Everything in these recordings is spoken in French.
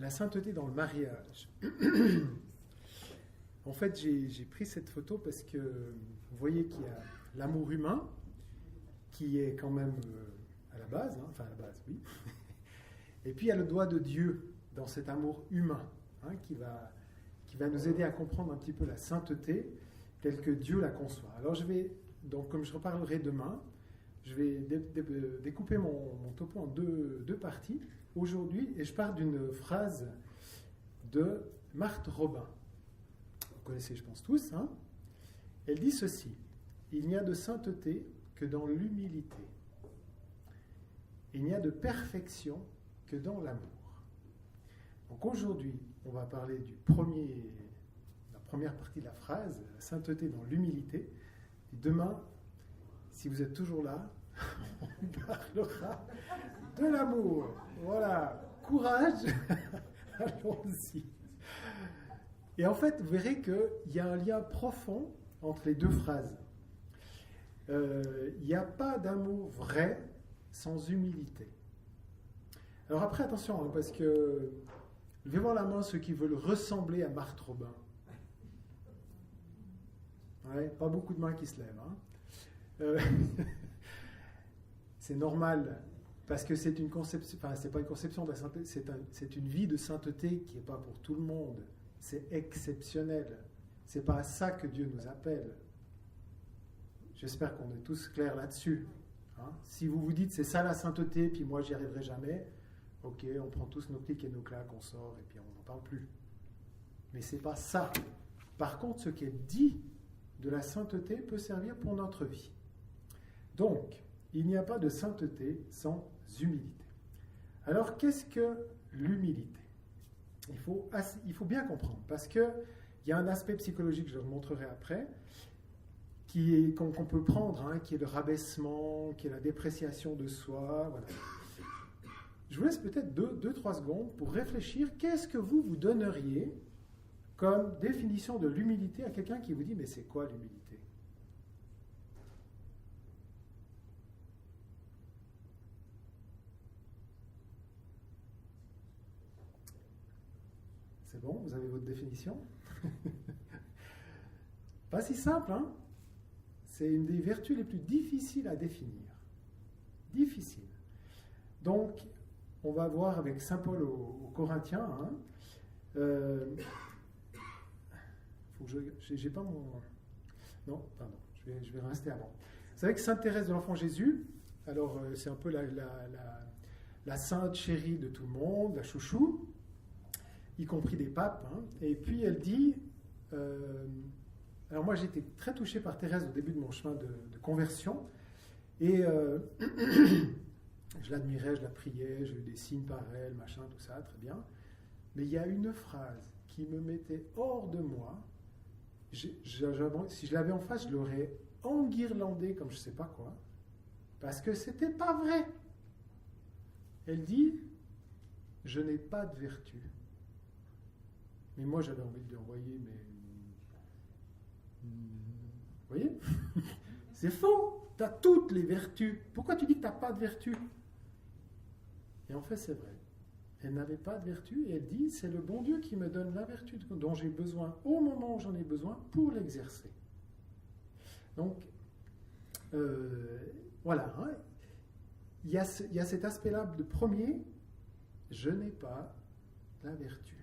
la sainteté dans le mariage. En fait, j'ai pris cette photo parce que vous voyez qu'il y a l'amour humain qui est quand même à la base, hein, enfin à la base, oui. Et puis il y a le doigt de Dieu dans cet amour humain, hein, qui va nous aider à comprendre un petit peu la sainteté telle que Dieu la conçoit. Alors je vais, donc comme je reparlerai demain, je vais découper mon topo en deux parties aujourd'hui, et je pars d'une phrase de Marthe Robin. Vous connaissez, je pense, tous. Hein. Elle dit ceci: il n'y a de sainteté que dans l'humilité. Il n'y a de perfection que dans l'amour. Donc aujourd'hui, on va parler la première partie de la phrase, la sainteté dans l'humilité. Et demain, si vous êtes toujours là, on parlera de l'amour. Voilà, courage, allons-y. Et en fait, vous verrez qu'il y a un lien profond entre les deux phrases. Il n'y a pas d'amour vrai sans humilité. Alors après, attention, hein, parce que levez voir la main ceux qui veulent ressembler à Marthe Robin. Ouais, pas beaucoup de mains qui se lèvent. Hein. C'est normal, parce que c'est une conception, enfin, c'est pas une conception de la sainteté, c'est une vie de sainteté qui n'est pas pour tout le monde. C'est exceptionnel. C'est pas à ça que Dieu nous appelle. J'espère qu'on est tous clairs là-dessus. Hein. Si vous vous dites c'est ça la sainteté, puis moi j'y arriverai jamais, ok, on prend tous nos clics et nos claques, on sort et puis on n'en parle plus. Mais c'est pas ça. Par contre, ce qui est dit de la sainteté peut servir pour notre vie. Donc, il n'y a pas de sainteté sans humilité. Alors, qu'est-ce que l'humilité ? Il faut bien comprendre, parce qu'il y a un aspect psychologique, je le montrerai après, qu'on peut prendre, hein, qui est le rabaissement, qui est la dépréciation de soi. Voilà. Je vous laisse peut-être 2-3 secondes pour réfléchir. Qu'est-ce que vous donneriez comme définition de l'humilité à quelqu'un qui vous dit « mais c'est quoi l'humilité ?» C'est bon, vous avez votre définition? Pas si simple, hein? C'est une des vertus les plus difficiles à définir. Difficile. Donc, on va voir avec saint Paul aux Corinthiens. Hein, faut que j'ai pas mon... Non, pardon, je vais rester avant. Vous savez que sainte Thérèse de l'Enfant Jésus, alors c'est un peu la sainte chérie de tout le monde, la chouchou, y compris des papes. Hein, et puis elle dit... alors moi j'ai été très touché par Thérèse au début de mon chemin de conversion, et je l'admirais, je la priais, j'ai eu des signes par elle, machin, tout ça, très bien. Mais il y a une phrase qui me mettait hors de moi. Si je l'avais en face, je l'aurais enguirlandé comme je ne sais pas quoi, parce que c'était pas vrai. Elle dit « Je n'ai pas de vertu ». Mais moi j'avais envie de lui envoyer, mais... Vous voyez? C'est faux. Tu as toutes les vertus. Pourquoi tu dis que tu n'as pas de vertu? Et en fait, c'est vrai. Elle n'avait pas de vertu, et elle dit, c'est le bon Dieu qui me donne la vertu dont j'ai besoin au moment où j'en ai besoin pour l'exercer. Donc, voilà. Hein. Il y a cet aspect-là de premier, je n'ai pas la vertu.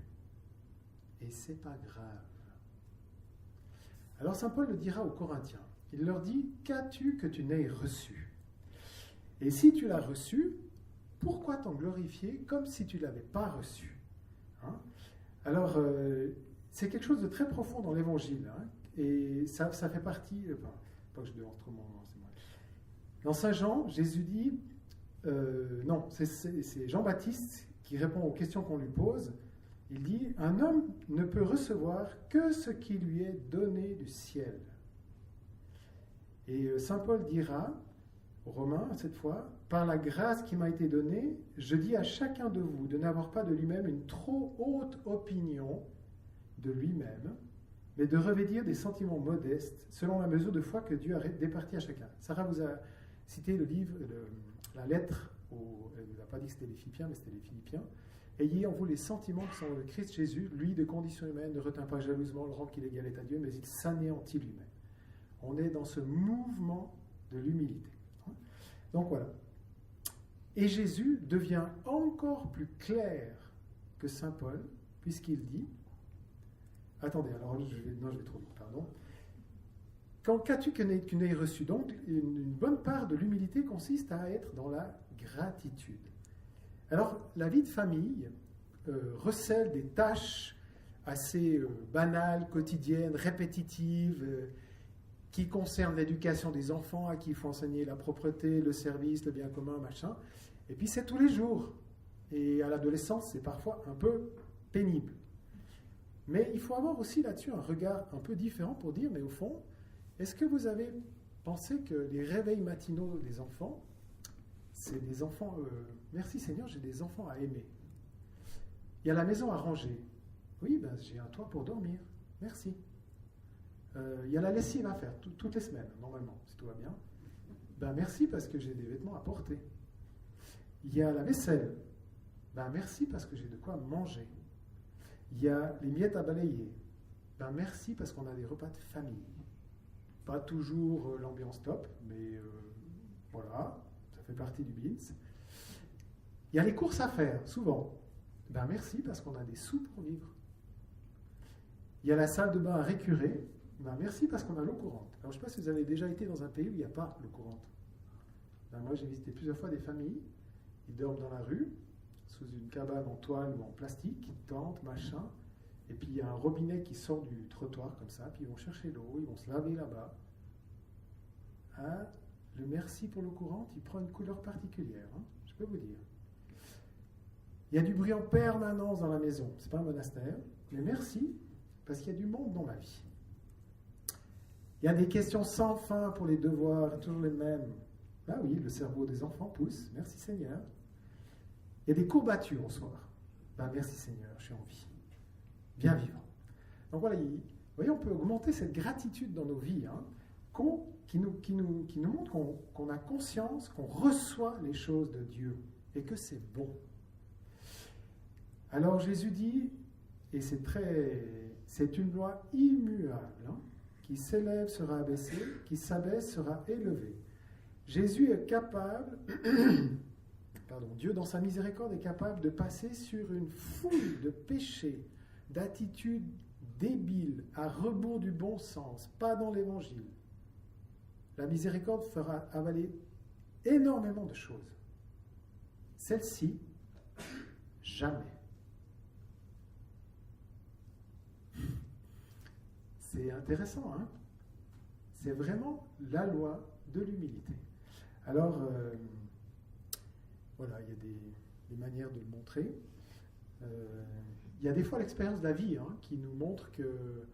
Et c'est pas grave. Alors saint Paul le dira aux Corinthiens. Il leur dit, qu'as-tu que tu n'aies reçu? Et si tu l'as reçu, pourquoi t'en glorifier comme si tu ne l'avais pas reçu? Hein? Alors, c'est quelque chose de très profond dans l'Évangile. Hein? Et ça fait partie... Enfin, pas que je devance trop mon enseignement. Dans Saint Jean, Jésus dit... non, c'est Jean-Baptiste qui répond aux questions qu'on lui pose. Il dit, un homme ne peut recevoir que ce qui lui est donné du ciel. Et saint Paul dira, aux Romains cette fois, par la grâce qui m'a été donnée, je dis à chacun de vous de n'avoir pas de lui-même une trop haute opinion de lui-même, mais de revêtir des sentiments modestes selon la mesure de foi que Dieu a départie à chacun. Sarah vous a cité le livre, la lettre, elle ne vous a pas dit que c'était les Philippiens, mais c'était les Philippiens. Ayez en vous les sentiments qui sont dans le Christ Jésus, lui de condition humaine, ne retint pas jalousement le rang qu'il égalait à Dieu, mais il s'anéantit lui-même. On est dans ce mouvement de l'humilité. Donc voilà. Et Jésus devient encore plus clair que saint Paul, puisqu'il dit, attendez, alors je vais trop vite, pardon. Qu'as-tu que n'aies reçu? Donc, une bonne part de l'humilité consiste à être dans la gratitude. Alors, la vie de famille recèle des tâches assez banales, quotidiennes, répétitives, qui concernent l'éducation des enfants, à qui il faut enseigner la propreté, le service, le bien commun, machin. Et puis, c'est tous les jours. Et à l'adolescence, c'est parfois un peu pénible. Mais il faut avoir aussi là-dessus un regard un peu différent pour dire, mais au fond, est-ce que vous avez pensé que les réveils matinaux des enfants, c'est des enfants... merci Seigneur, j'ai des enfants à aimer. Il y a la maison à ranger. Oui, ben, j'ai un toit pour dormir. Merci. Il y a la lessive à faire toutes les semaines, normalement, si tout va bien. Ben, merci parce que j'ai des vêtements à porter. Il y a la vaisselle. Ben, merci parce que j'ai de quoi manger. Il y a les miettes à balayer. Ben, merci parce qu'on a des repas de famille. Pas toujours l'ambiance top, mais voilà, ça fait partie du BINS. Il y a les courses à faire, souvent. Ben merci parce qu'on a des sous pour vivre. Il y a la salle de bain à récurer. Ben merci parce qu'on a l'eau courante. Alors je ne sais pas si vous avez déjà été dans un pays où il n'y a pas l'eau courante. Ben, moi j'ai visité plusieurs fois des familles, ils dorment dans la rue, sous une cabane en toile ou en plastique, ils tentent, machin. Et puis il y a un robinet qui sort du trottoir comme ça, puis ils vont chercher l'eau, ils vont se laver là-bas. Hein? Le merci pour l'eau courante, il prend une couleur particulière, hein, je peux vous dire. Il y a du bruit en permanence dans la maison, c'est pas un monastère, mais merci, parce qu'il y a du monde dans ma vie. Il y a des questions sans fin pour les devoirs, toujours les mêmes. Ah oui, le cerveau des enfants pousse, merci Seigneur. Il y a des courbatures au soir. Ben, merci Seigneur, je suis en vie. Bien vivant. Donc voilà, vous voyez, on peut augmenter cette gratitude dans nos vies, hein, qui nous montre qu'on a conscience, qu'on reçoit les choses de Dieu et que c'est bon. Alors Jésus dit, et c'est une loi immuable, hein, qui s'élève sera abaissé, qui s'abaisse sera élevé. Jésus est capable, Dieu dans sa miséricorde est capable de passer sur une foule de péchés, d'attitudes débiles, à rebours du bon sens, pas dans l'évangile. La miséricorde fera avaler énormément de choses. Celle-ci, jamais. C'est intéressant, hein? C'est vraiment la loi de l'humilité. Alors, voilà, il y a des manières de le montrer. Il y a des fois l'expérience de la vie, hein, qui nous montre que,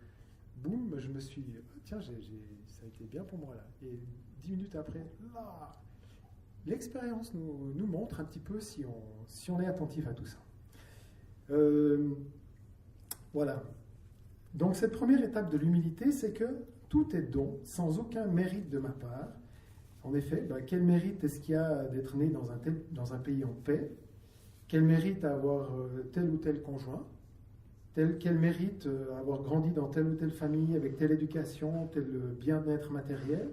boum, je me suis dit, tiens, ça a été bien pour moi là. Et 10 minutes après, là, l'expérience nous montre un petit peu si on est attentif à tout ça. Voilà. Donc cette première étape de l'humilité, c'est que tout est don, sans aucun mérite de ma part. En effet, quel mérite est-ce qu'il y a d'être né dans un pays en paix? Quel mérite à avoir tel ou tel conjoint? Quel mérite à avoir grandi dans telle ou telle famille, avec telle éducation, tel bien-être matériel?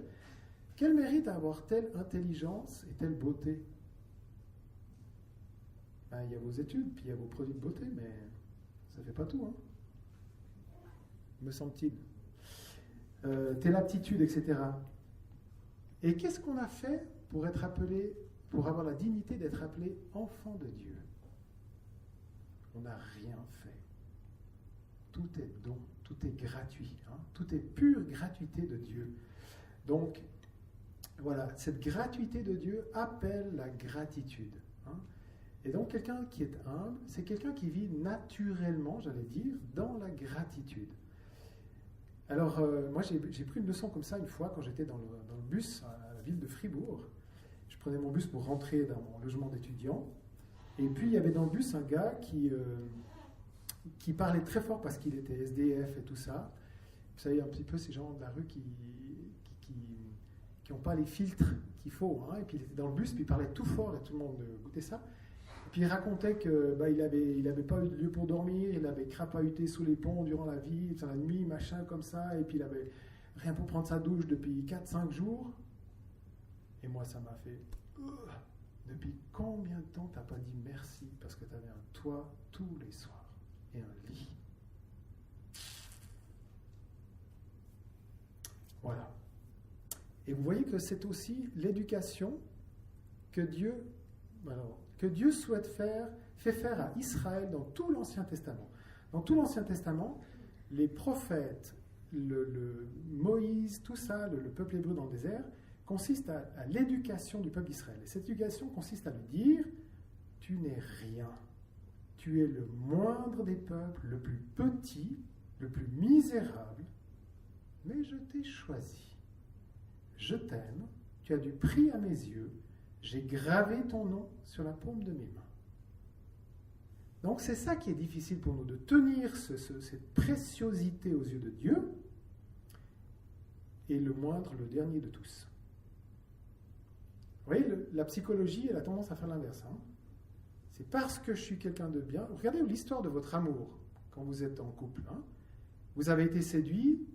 Quel mérite à avoir telle intelligence et telle beauté? Il y a vos études, puis il y a vos produits de beauté, mais ça ne fait pas tout, hein, me semble-t-il. Telle aptitude, etc. Et qu'est-ce qu'on a fait pour être appelé, pour avoir la dignité d'être appelé enfant de Dieu? On n'a rien fait. Tout est don, tout est gratuit, hein, tout est pure gratuité de Dieu. Donc, voilà, cette gratuité de Dieu appelle la gratitude. Hein. Et donc, quelqu'un qui est humble, c'est quelqu'un qui vit naturellement, j'allais dire, dans la gratitude. Alors, moi, j'ai pris une leçon comme ça une fois quand j'étais dans le bus à la ville de Fribourg. Je prenais mon bus pour rentrer dans mon logement d'étudiant. Et puis, il y avait dans le bus un gars qui parlait très fort parce qu'il était SDF et tout ça. Vous savez, un petit peu ces gens de la rue qui n'ont pas les filtres qu'il faut. Hein. Et puis, il était dans le bus, puis il parlait tout fort et tout le monde goûtait ça. Et Puis il racontait que il avait pas eu de lieu pour dormir, il avait crapahuté sous les ponts durant la vie, la nuit, machin comme ça, et puis il avait rien pour prendre sa douche depuis 4-5 jours. Et moi, ça m'a fait... Depuis combien de temps t'as pas dit merci parce que tu avais un toit tous les soirs et un lit? Voilà. Et vous voyez que c'est aussi l'éducation que Dieu fait faire à Israël dans tout l'Ancien Testament. Dans tout l'Ancien Testament, les prophètes, Moïse, tout ça, le peuple hébreu dans le désert, consiste à l'éducation du peuple d'Israël. Et cette éducation consiste à lui dire, tu n'es rien. Tu es le moindre des peuples, le plus petit, le plus misérable, mais je t'ai choisi. Je t'aime, tu as du prix à mes yeux, j'ai gravé ton nom sur la paume de mes mains. Donc c'est ça qui est difficile pour nous, de tenir cette préciosité aux yeux de Dieu, et le moindre, le dernier de tous. Vous voyez, la psychologie, elle a tendance à faire l'inverse. Hein. C'est parce que je suis quelqu'un de bien. Regardez l'histoire de votre amour quand vous êtes en couple. Hein. Vous avez été séduit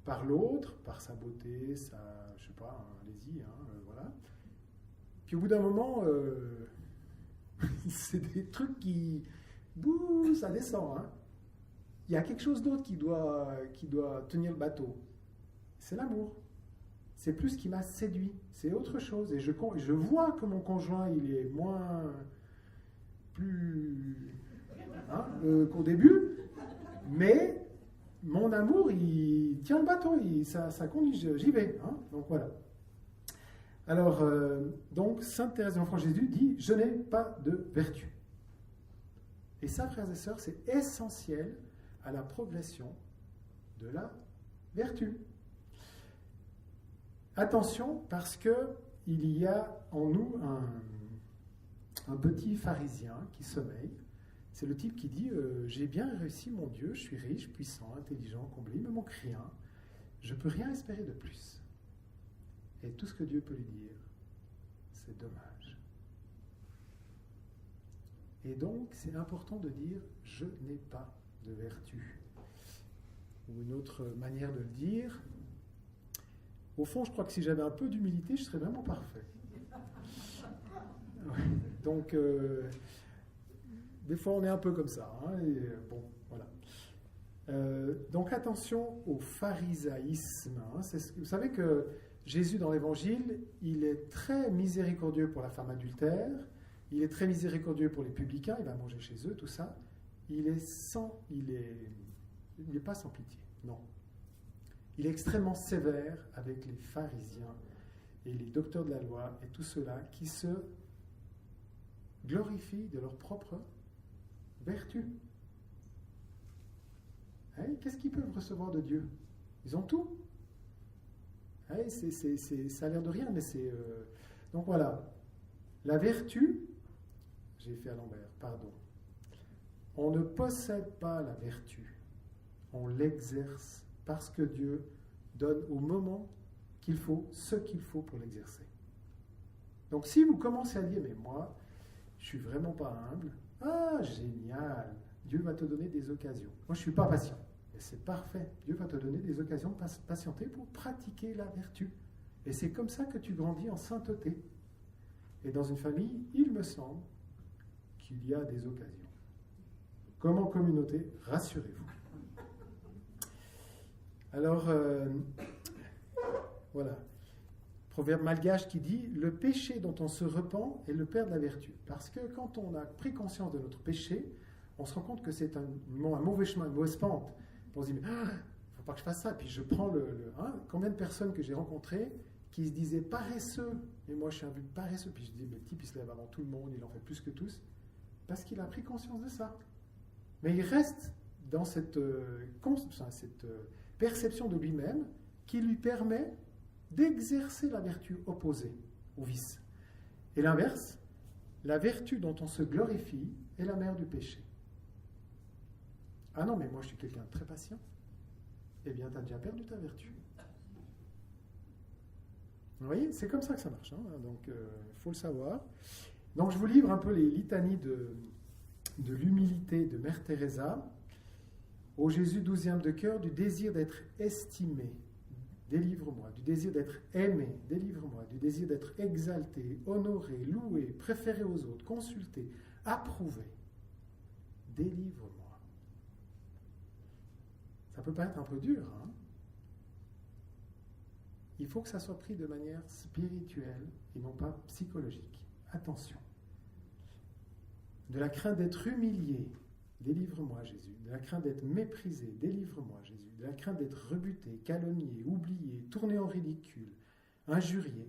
par l'autre, par sa beauté, je sais pas, hein, allez-y, voilà. Puis au bout d'un moment, c'est des trucs qui, bouh, ça descend. Hein. Il y a quelque chose d'autre qui doit tenir le bateau. C'est l'amour. C'est plus ce qui m'a séduit. C'est autre chose. Et je vois que mon conjoint, il est plus qu'au début. Mais mon amour, il tient le bateau. Ça conduit, j'y vais. Hein. Donc voilà. Alors, donc, Sainte Thérèse de l'Enfant Jésus dit, je n'ai pas de vertu. Et ça, frères et sœurs, c'est essentiel à la progression de la vertu. Attention, parce qu'il y a en nous un petit pharisien qui sommeille. C'est le type qui dit j'ai bien réussi mon Dieu, je suis riche, puissant, intelligent, comblé, il ne me manque rien. Je ne peux rien espérer de plus. Et tout ce que Dieu peut lui dire, c'est dommage. Et donc, c'est important de dire je n'ai pas de vertu. Ou une autre manière de le dire, au fond, je crois que si j'avais un peu d'humilité, je serais vraiment parfait. Ouais. Donc, des fois, on est un peu comme ça. Hein, et, bon, voilà. Donc, attention au pharisaïsme. Hein, vous savez que Jésus, dans l'Évangile, il est très miséricordieux pour la femme adultère, il est très miséricordieux pour les publicains, il va manger chez eux, tout ça. Il n'est pas sans pitié, non. Il est extrêmement sévère avec les pharisiens et les docteurs de la loi et tous ceux-là qui se glorifient de leur propre vertu. Hein, qu'est-ce qu'ils peuvent recevoir de Dieu? Ils ont tout. Hein, ça a l'air de rien, mais c'est... Donc voilà, la vertu, j'ai fait à l'envers, pardon. On ne possède pas la vertu, on l'exerce. Parce que Dieu donne au moment qu'il faut ce qu'il faut pour l'exercer. Donc si vous commencez à dire, mais moi, je ne suis vraiment pas humble, ah, génial, Dieu va te donner des occasions. Moi, je ne suis pas patient. Et c'est parfait. Dieu va te donner des occasions de patienter pour pratiquer la vertu. Et c'est comme ça que tu grandis en sainteté. Et dans une famille, il me semble qu'il y a des occasions. Comme en communauté, rassurez-vous. Alors, voilà. Proverbe malgache qui dit « Le péché dont on se repent est le père de la vertu ». Parce que quand on a pris conscience de notre péché, on se rend compte que c'est un mauvais chemin, une mauvaise pente. On se dit « il ne faut pas que je fasse ça ». Puis je prends combien de personnes que j'ai rencontrées qui se disaient paresseux. Et moi, je suis un peu paresseux. Puis je dis « Mais le type, il se lève avant tout le monde, il en fait plus que tous. » Parce qu'il a pris conscience de ça. Mais il reste dans cette perception de lui-même qui lui permet d'exercer la vertu opposée au vice. Et l'inverse, la vertu dont on se glorifie est la mère du péché. Ah non, mais moi je suis quelqu'un de très patient. Eh bien, tu as déjà perdu ta vertu. Vous voyez, c'est comme ça que ça marche. Hein, donc, il faut le savoir. Donc je vous livre un peu les litanies de l'humilité de Mère Teresa. Ô Jésus, 12e de cœur, du désir d'être estimé, délivre-moi. Du désir d'être aimé, délivre-moi. Du désir d'être exalté, honoré, loué, préféré aux autres, consulté, approuvé, délivre-moi. Ça peut paraître un peu dur, hein? Il faut que ça soit pris de manière spirituelle et non pas psychologique. Attention. De la crainte d'être humilié, délivre-moi Jésus. De la crainte d'être méprisé, délivre-moi Jésus. De la crainte d'être rebuté, calomnié, oublié, tourné en ridicule, injurié,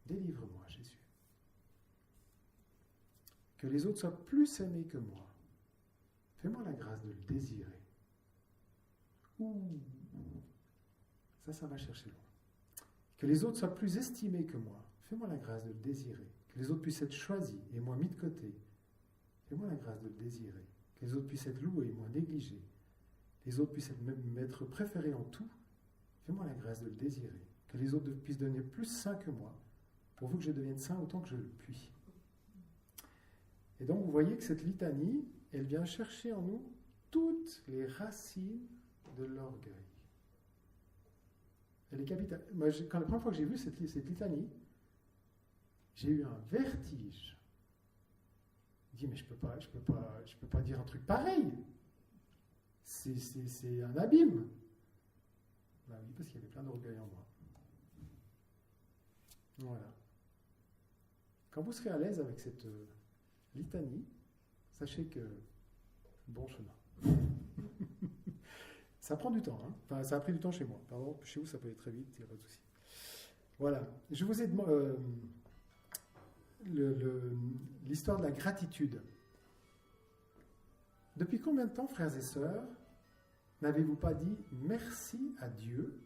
délivre-moi Jésus. Que les autres soient plus aimés que moi. Fais-moi la grâce de le désirer. Ça va chercher loin. Que les autres soient plus estimés que moi. Fais-moi la grâce de le désirer. Que les autres puissent être choisis et moi mis de côté. Fais-moi la grâce de le désirer. Que les autres puissent être loués et moi négligés. Que les autres puissent m'être préférés en tout. Fais-moi la grâce de le désirer. Que les autres puissent devenir plus saints que moi, pourvu que je devienne saint autant que je le puis. Et donc vous voyez que cette litanie, elle vient chercher en nous toutes les racines de l'orgueil. Elle est capitale. Moi, quand la première fois que j'ai vu cette litanie, j'ai eu un vertige. Je dis, mais je peux pas dire un truc pareil. C'est un abîme. Ben oui, parce qu'il y avait plein d'orgueil en moi. Voilà. Quand vous serez à l'aise avec cette litanie, sachez que bon chemin. Ça prend du temps, hein. Enfin, ça a pris du temps chez moi. Pardon, chez vous, ça peut aller très vite, il n'y a pas de souci. Voilà. Je vous ai demandé l'histoire de la gratitude. Depuis combien de temps, frères et sœurs, n'avez-vous pas dit merci à Dieu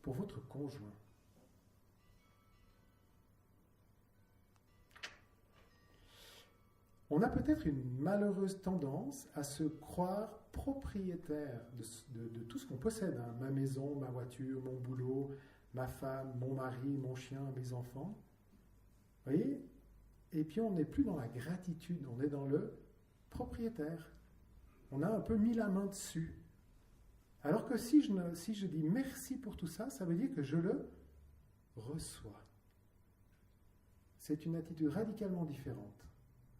pour votre conjoint? On a peut-être une malheureuse tendance à se croire propriétaire de tout ce qu'on possède, hein. Ma maison, ma voiture, mon boulot, ma femme, mon mari, mon chien, mes enfants. Vous voyez? Et puis on n'est plus dans la gratitude, on est dans le propriétaire. On a un peu mis la main dessus. Alors que si je dis merci pour tout ça, ça veut dire que je le reçois. C'est une attitude radicalement différente.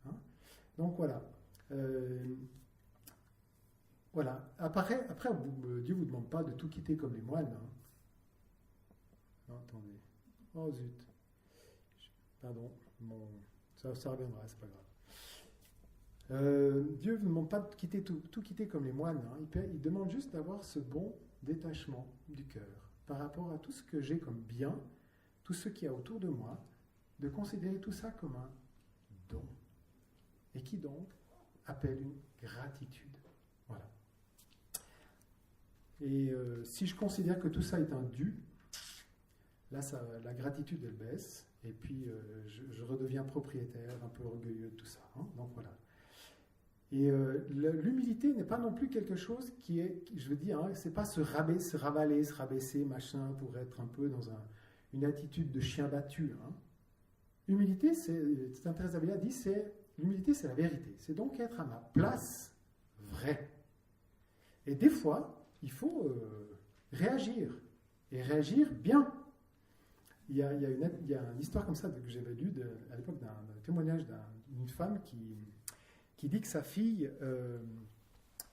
Hein? Donc voilà. Voilà. Après, Dieu ne vous demande pas de tout quitter comme les moines. Hein. Non, attendez. Oh zut. Pardon. Ça reviendra, c'est pas grave. Dieu ne vous demande pas de tout quitter comme les moines. Hein. Il demande juste d'avoir ce bon détachement du cœur par rapport à tout ce que j'ai comme bien, tout ce qu'il y a autour de moi, de considérer tout ça comme un don. Et qui donc appelle une gratitude. Voilà. Et si je considère que tout ça est un dû, là, la gratitude, elle baisse, et puis je redeviens propriétaire, un peu orgueilleux de tout ça. Hein, donc voilà. Et l'humilité n'est pas non plus quelque chose qui est, je veux dire, hein, c'est pas se ravaler, se rabaisser, machin, pour être un peu dans une attitude de chien battu. Hein. Humilité, Saint Thérèse d'Avila dit, l'humilité, c'est la vérité. C'est donc être à ma place vraie. Et des fois, il faut réagir. Et réagir bien. Il y a une histoire comme ça que j'avais lue à l'époque d'un témoignage d'une femme qui dit que sa fille,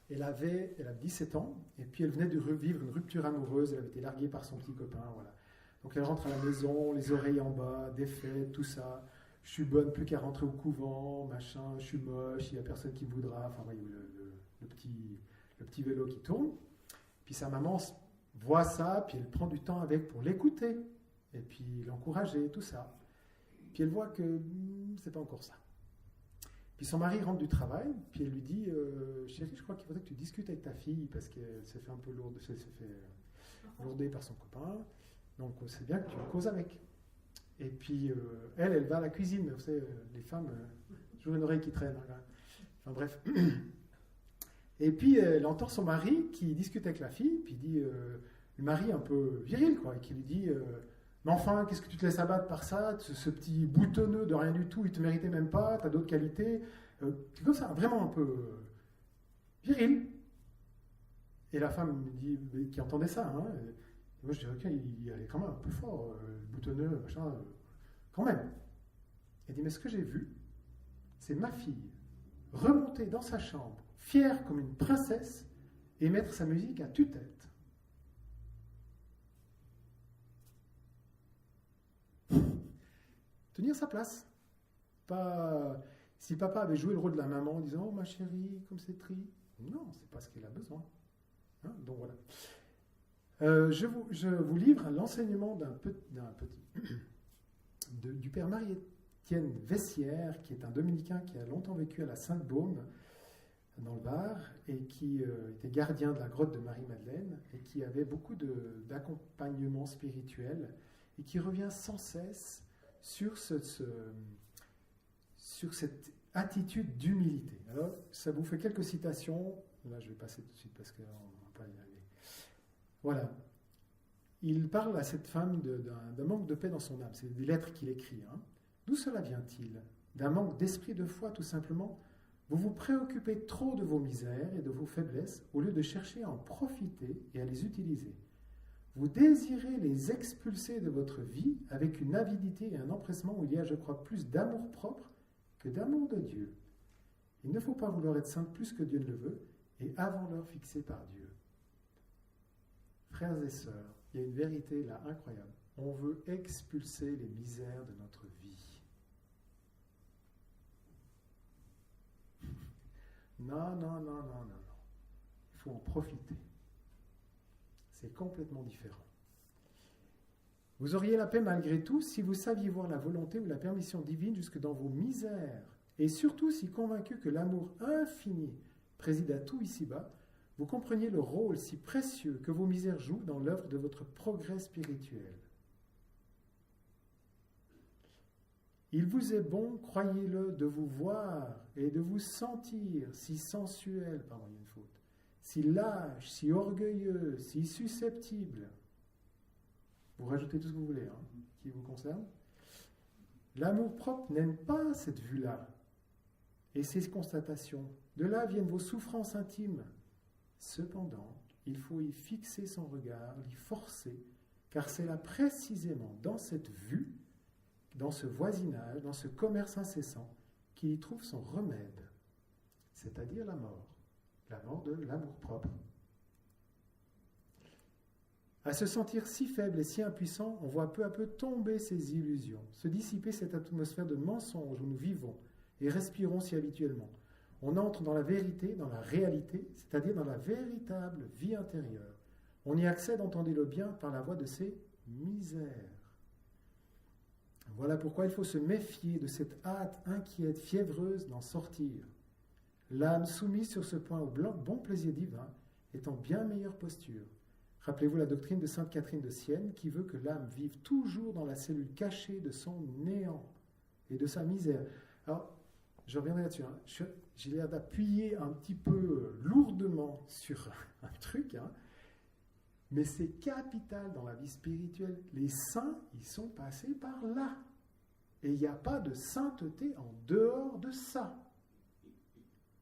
elle a 17 ans, et puis elle venait de revivre une rupture amoureuse, elle avait été larguée par son petit copain, voilà. Donc elle rentre à la maison, les oreilles en bas, des fêtes, tout ça. Je suis bonne, plus qu'à rentrer au couvent, machin, je suis moche, il n'y a personne qui me voudra, enfin, voyez, le petit vélo qui tourne. Puis sa maman voit ça, puis elle prend du temps avec pour l'écouter, et puis l'encourager, tout ça. Puis elle voit que c'est pas encore ça. Puis son mari rentre du travail, puis elle lui dit chérie, je crois qu'il faudrait que tu discutes avec ta fille, parce qu'elle s'est fait un peu lourder par son copain, donc c'est bien que tu causes avec. Et puis, elle va à la cuisine. Vous savez, les femmes, toujours une oreille qui traîne. Hein. Enfin bref. Et puis, elle entend son mari qui discute avec la fille, puis dit, le mari un peu viril, quoi, et qui lui dit, Mais enfin, qu'est-ce que tu te laisses abattre par ça, ce petit boutonneux de rien du tout, il te méritait même pas, tu as d'autres qualités. C'est comme ça, vraiment un peu viril. Et la femme me dit, qui entendait ça, hein, et moi je dis, ok, il est quand même un peu fort, boutonneux, machin, quand même. Elle dit, mais ce que j'ai vu, c'est ma fille remonter dans sa chambre, fière comme une princesse, et mettre sa musique à tue-tête. Tenir sa place. Pas, si papa avait joué le rôle de la maman en disant, oh ma chérie, comme c'est triste. Non, c'est pas ce qu'elle a besoin. Hein, donc voilà. Je vous livre l'enseignement du père Marie-Étienne Vessière, qui est un dominicain qui a longtemps vécu à la Sainte-Baume, dans le Var, et qui était gardien de la grotte de Marie-Madeleine, et qui avait beaucoup d'accompagnement spirituel, et qui revient sans cesse sur cette attitude d'humilité. Alors, ça vous fait quelques citations. Là, je vais passer tout de suite parce qu'on ne va pas y arriver. Voilà. Il parle à cette femme d'un manque de paix dans son âme. C'est des lettres qu'il écrit. Hein. D'où cela vient-il? D'un manque d'esprit de foi, tout simplement. Vous vous préoccupez trop de vos misères et de vos faiblesses au lieu de chercher à en profiter et à les utiliser. Vous désirez les expulser de votre vie avec une avidité et un empressement où il y a, je crois, plus d'amour-propre que d'amour de Dieu. Il ne faut pas vouloir être saint plus que Dieu ne le veut, et avant l'heure fixée par Dieu. Frères et sœurs, il y a une vérité là incroyable. On veut expulser les misères de notre vie. Non. Il faut en profiter. C'est complètement différent. Vous auriez la paix malgré tout si vous saviez voir la volonté ou la permission divine jusque dans vos misères, et surtout si convaincu que l'amour infini préside à tout ici-bas, vous compreniez le rôle si précieux que vos misères jouent dans l'œuvre de votre progrès spirituel. Il vous est bon, croyez-le, de vous voir et de vous sentir si sensuel, pardon, il y a une faute, si lâche, si orgueilleux, si susceptible. Vous rajoutez tout ce que vous voulez, hein, qui vous concerne. L'amour-propre n'aime pas cette vue-là et ces constatations. De là viennent vos souffrances intimes. Cependant, il faut y fixer son regard, l'y forcer, car c'est là précisément dans cette vue, dans ce voisinage, dans ce commerce incessant, qu'il y trouve son remède, c'est-à-dire la mort de l'amour-propre. À se sentir si faible et si impuissant, on voit peu à peu tomber ces illusions, se dissiper cette atmosphère de mensonge où nous vivons et respirons si habituellement. On entre dans la vérité, dans la réalité, c'est-à-dire dans la véritable vie intérieure. On y accède, entendez-le bien, par la voie de ses misères. Voilà pourquoi il faut se méfier de cette hâte inquiète, fiévreuse d'en sortir. L'âme soumise sur ce point au bon plaisir divin est en bien meilleure posture. Rappelez-vous la doctrine de sainte Catherine de Sienne qui veut que l'âme vive toujours dans la cellule cachée de son néant et de sa misère. Alors, je reviendrai là-dessus. Hein. J'ai l'air d'appuyer un petit peu lourdement sur un truc, hein, mais c'est capital dans la vie spirituelle. Les saints, ils sont passés par là. Et il n'y a pas de sainteté en dehors de ça.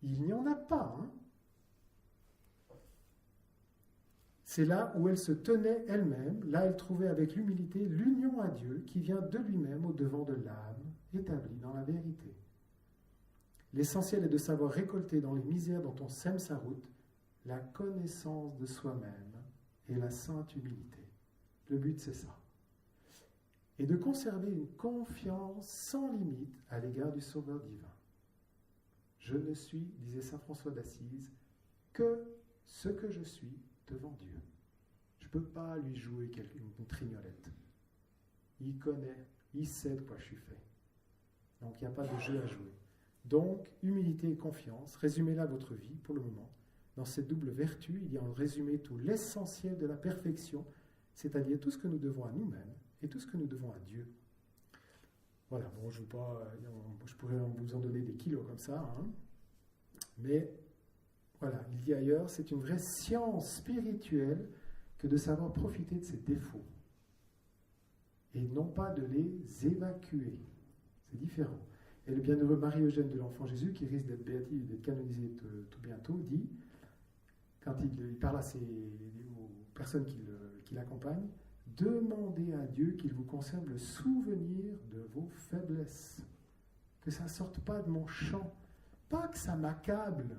Il n'y en a pas. Hein. C'est là où elle se tenait elle-même, là elle trouvait avec l'humilité l'union à Dieu qui vient de lui-même au devant de l'âme, établie dans la vérité. L'essentiel est de savoir récolter dans les misères dont on sème sa route la connaissance de soi-même et la sainte humilité. Le but, c'est ça. Et de conserver une confiance sans limite à l'égard du Sauveur divin. Je ne suis, disait saint François d'Assise, que ce que je suis devant Dieu. Je ne peux pas lui jouer une trignolette. Il connaît, il sait de quoi je suis fait. Donc il n'y a pas de jeu à jouer. Donc, humilité et confiance, résumez-la votre vie pour le moment. Dans cette double vertu, il y a en résumé tout l'essentiel de la perfection, c'est-à-dire tout ce que nous devons à nous-mêmes et tout ce que nous devons à Dieu. Voilà, bon, je pourrais vous en donner des kilos comme ça, hein, mais voilà, il dit ailleurs, c'est une vraie science spirituelle que de savoir profiter de ses défauts et non pas de les évacuer. C'est différent. Et le bienheureux Marie-Eugène de l'Enfant Jésus, qui risque d'être béatifié, d'être canonisé tout bientôt, dit, quand il parle aux personnes qui l'accompagnent, demandez à Dieu qu'il vous conserve le souvenir de vos faiblesses. Que ça ne sorte pas de mon champ. Pas que ça m'accable.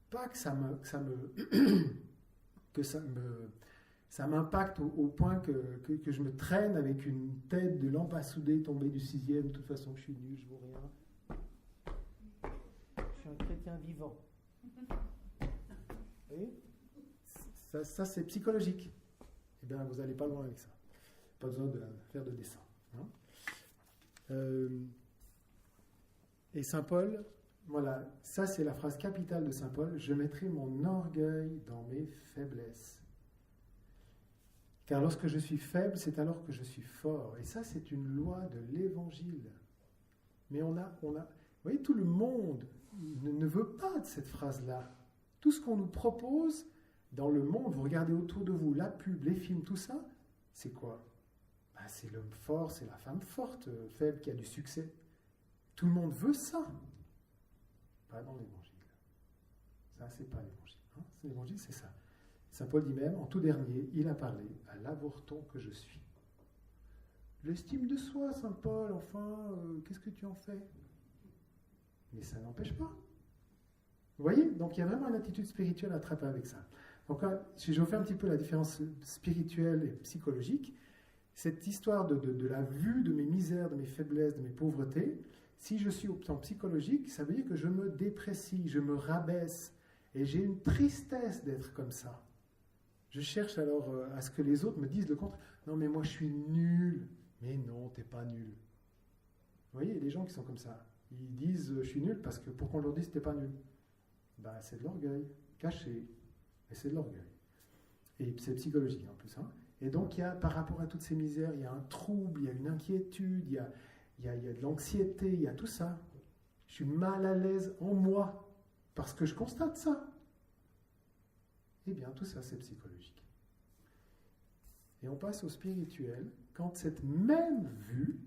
Pas que ça m'impacte au point que je me traîne avec une tête de lampe à souder tombée du 6e. De toute façon, je suis nul, je ne vaux rien. Je suis un chrétien vivant. Vous voyez ? Ça, c'est psychologique. Eh bien, vous n'allez pas loin avec ça. Pas besoin de faire de dessin. Hein. Et Saint Paul, voilà, ça c'est la phrase capitale de Saint Paul, je mettrai mon orgueil dans mes faiblesses. Car lorsque je suis faible, c'est alors que je suis fort. Et ça, c'est une loi de l'Évangile. Mais vous voyez, tout le monde ne veut pas de cette phrase-là. Tout ce qu'on nous propose dans le monde, vous regardez autour de vous, la pub, les films, tout ça, c'est quoi ? C'est l'homme fort, c'est la femme forte, faible, qui a du succès. Tout le monde veut ça. Pas dans l'Évangile. Ça, c'est pas l'Évangile. Hein. L'Évangile, c'est ça. Saint Paul dit même, en tout dernier, il a parlé à l'avorton que je suis. L'estime de soi, Saint Paul, enfin, qu'est-ce que tu en fais ? Mais ça n'empêche pas. Vous voyez ? Donc il y a vraiment une attitude spirituelle à attraper avec ça. Donc si je vous fais un petit peu la différence spirituelle et psychologique, cette histoire de la vue de mes misères, de mes faiblesses, de mes pauvretés, si je suis au plan psychologique, ça veut dire que je me déprécie, je me rabaisse, et j'ai une tristesse d'être comme ça. Je cherche alors à ce que les autres me disent le contraire. Non, mais moi je suis nul. Mais non, t'es pas nul. Vous voyez, il y a des gens qui sont comme ça. Ils disent je suis nul parce que pour qu'on leur dise t'es pas nul. C'est de l'orgueil, caché. Mais c'est de l'orgueil. Et c'est psychologique en plus. Hein. Et donc, il y a, par rapport à toutes ces misères, il y a un trouble, il y a une inquiétude, il y a de l'anxiété, il y a tout ça. Je suis mal à l'aise en moi parce que je constate ça. Eh bien, tout ça, c'est psychologique. Et on passe au spirituel, quand cette même vue,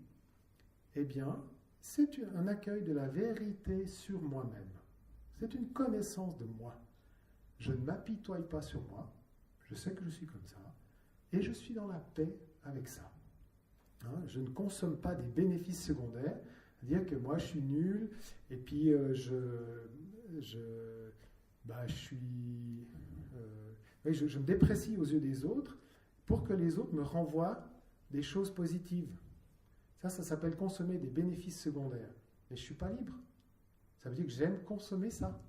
eh bien, c'est un accueil de la vérité sur moi-même. C'est une connaissance de moi. Je ne m'apitoie pas sur moi, je sais que je suis comme ça, et je suis dans la paix avec ça. Hein, je ne consomme pas des bénéfices secondaires, dire que moi je suis nul, et puis je me déprécie aux yeux des autres pour que les autres me renvoient des choses positives. Ça s'appelle consommer des bénéfices secondaires. Mais je ne suis pas libre. Ça veut dire que j'aime consommer ça.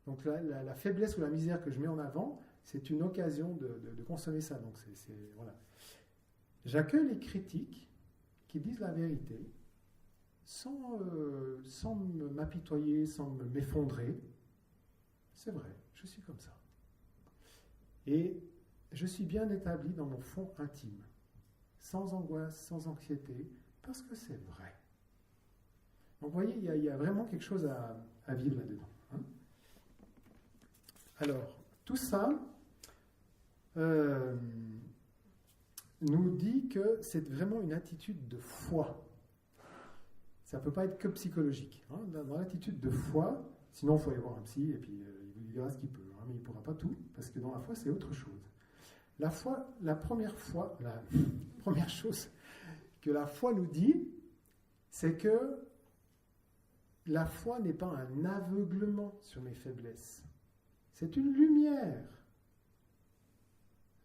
Donc la faiblesse ou la misère que je mets en avant, c'est une occasion de consommer ça. Donc voilà. J'accueille les critiques qui disent la vérité sans m'apitoyer, sans m'effondrer. C'est vrai, je suis comme ça. Et je suis bien établi dans mon fond intime, sans angoisse, sans anxiété, parce que c'est vrai. Donc vous voyez, il y a vraiment quelque chose à vivre là-dedans. Hein. Alors, tout ça nous dit que c'est vraiment une attitude de foi. Ça ne peut pas être que psychologique. Hein. Dans l'attitude de foi, sinon il faut aller voir un psy et puis il vous dira ce qu'il peut, hein, mais il ne pourra pas tout, parce que dans la foi, c'est autre chose. La foi, la première chose que la foi nous dit, c'est que la foi n'est pas un aveuglement sur mes faiblesses. C'est une lumière.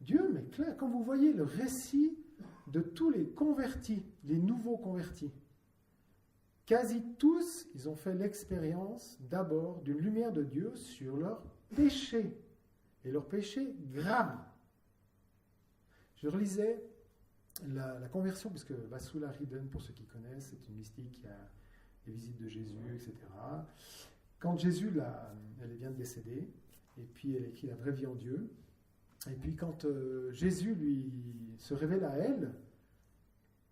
Dieu m'est clair. Quand vous voyez le récit de tous les convertis, les nouveaux convertis, quasi tous, ils ont fait l'expérience d'abord d'une lumière de Dieu sur leurs péchés, et leurs péchés graves. Je relisais la conversion, puisque Vasula Riden, pour ceux qui connaissent, c'est une mystique qui a les visites de Jésus, etc. Quand Jésus, elle vient de décéder, et puis elle écrit la vraie vie en Dieu, et puis quand Jésus lui se révèle à elle,